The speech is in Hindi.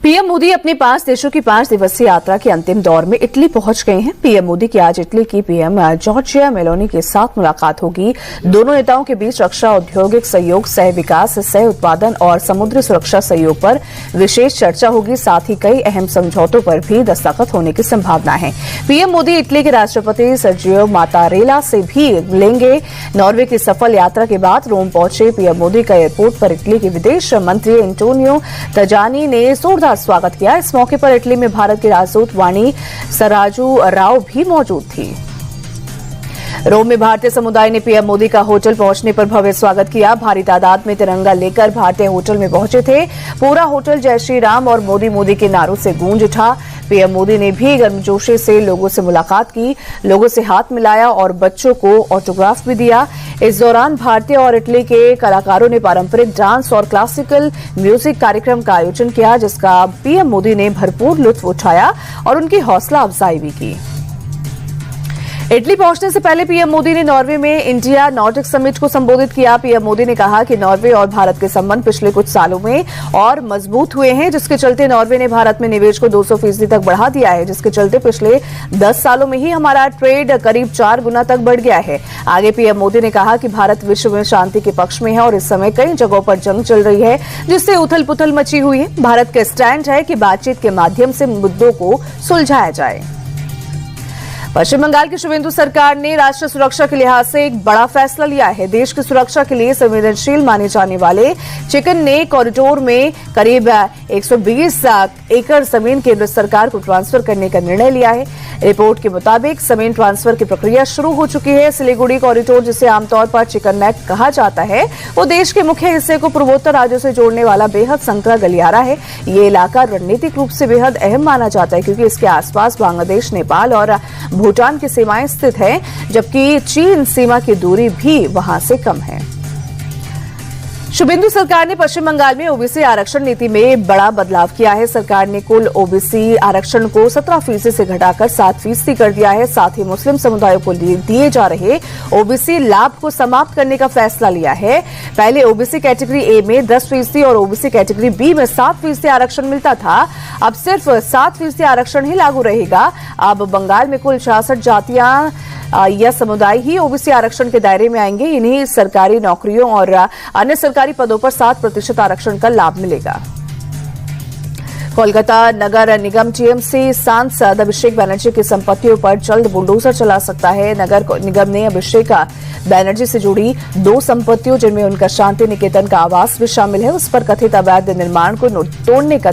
पीएम मोदी अपनी 5 देशों की 5 दिवसीय यात्रा के अंतिम दौर में इटली पहुंच गए हैं। पीएम मोदी की आज इटली की पीएम जॉर्जिया मेलोनी के साथ मुलाकात होगी। दोनों नेताओं के बीच रक्षा, औद्योगिक सहयोग, सह विकास, सह उत्पादन और समुद्री सुरक्षा सहयोग पर विशेष चर्चा होगी। साथ ही कई अहम समझौतों पर भी दस्तखत होने की संभावना है। पीएम मोदी इटली के राष्ट्रपति सर्जियो मातारेला से भी मिलेंगे। नॉर्वे की सफल यात्रा के बाद रोम पहुंचे पीएम मोदी का एयरपोर्ट पर इटली के विदेश मंत्री एंटोनियो तजानी ने जोरदार स्वागत किया। इस मौके पर इटली में भारत की राजदूत वाणी सराजू राव भी मौजूद थी। रोम में भारतीय समुदाय ने पीएम मोदी का होटल पहुंचने पर भव्य स्वागत किया। भारी तादाद में तिरंगा लेकर भारतीय होटल में पहुंचे थे। पूरा होटल जय श्री राम और मोदी मोदी के नारों से गूंज उठा। पीएम मोदी ने भी गर्मजोशी से लोगों से मुलाकात की, लोगों से हाथ मिलाया और बच्चों को ऑटोग्राफ भी दिया। इस दौरान भारतीय और इटली के कलाकारों ने पारंपरिक डांस और क्लासिकल म्यूजिक कार्यक्रम का आयोजन किया, जिसका पीएम मोदी ने भरपूर लुत्फ उठाया और उनकी हौसला अफजाई भी की। इटली पहुंचने से पहले पीएम मोदी ने नॉर्वे में इंडिया नॉर्डिक समिट को संबोधित किया। पीएम मोदी ने कहा कि नॉर्वे और भारत के संबंध पिछले कुछ सालों में और मजबूत हुए हैं, जिसके चलते नॉर्वे ने भारत में निवेश को 200% तक बढ़ा दिया है, जिसके चलते पिछले 10 सालों में ही हमारा ट्रेड करीब 4 गुना तक बढ़ गया है। आगे पीएम मोदी ने कहा कि भारत विश्व में शांति के पक्ष में है और इस समय कई जगहों पर जंग चल रही है, जिससे उथल पुथल मची हुई है। भारत का स्टैंड है कि बातचीत के माध्यम से मुद्दों को सुलझाया जाए। पश्चिम बंगाल की शुभेंदु सरकार ने राष्ट्रीय सुरक्षा के लिहाज से एक बड़ा फैसला लिया है। देश की सुरक्षा के लिए संवेदनशील माने जाने वाले चिकन नेक कॉरिडोर में करीब 120 एकड़ जमीन केंद्र सरकार को ट्रांसफर करने का निर्णय लिया है। रिपोर्ट के मुताबिक जमीन ट्रांसफर की प्रक्रिया शुरू हो चुकी है। सिलीगुड़ी कॉरिडोर, जिसे आमतौर पर चिकन नेक कहा जाता है, वो देश के मुख्य हिस्से को पूर्वोत्तर राज्यों से जोड़ने वाला बेहद संकरा गलियारा है। ये इलाका रणनीतिक रूप से बेहद अहम माना जाता है, क्योंकि इसके आसपास बांग्लादेश, नेपाल और भूटान की सीमाएं स्थित हैं, जबकि चीन सीमा की दूरी भी वहां से कम है। शुभेंदु सरकार ने पश्चिम बंगाल में ओबीसी आरक्षण नीति में बड़ा बदलाव किया है। सरकार ने कुल ओबीसी आरक्षण को 17% से घटाकर 7% कर दिया है। साथ ही मुस्लिम समुदायों को दिए जा रहे ओबीसी लाभ को समाप्त करने का फैसला लिया है। पहले ओबीसी कैटेगरी ए में 10% और ओबीसी कैटेगरी बी में 7% आरक्षण मिलता था। अब सिर्फ 7% आरक्षण ही लागू रहेगा। अब बंगाल में कुल 66 जातियां या समुदाय ही ओबीसी आरक्षण के दायरे में आएंगे। इन्हीं सरकारी नौकरियों और अन्य सरकारी पदों पर 7% आरक्षण का लाभ मिलेगा। कोलकाता नगर निगम टीएमसी सांसद अभिषेक बनर्जी की संपत्तियों पर जल्द बुलडोजर चला सकता है। नगर निगम ने अभिषेक बनर्जी से जुड़ी 2 संपत्तियों, जिनमें उनका शांति निकेतन का आवास भी शामिल है, उस पर कथित अवैध निर्माण को तोड़ने का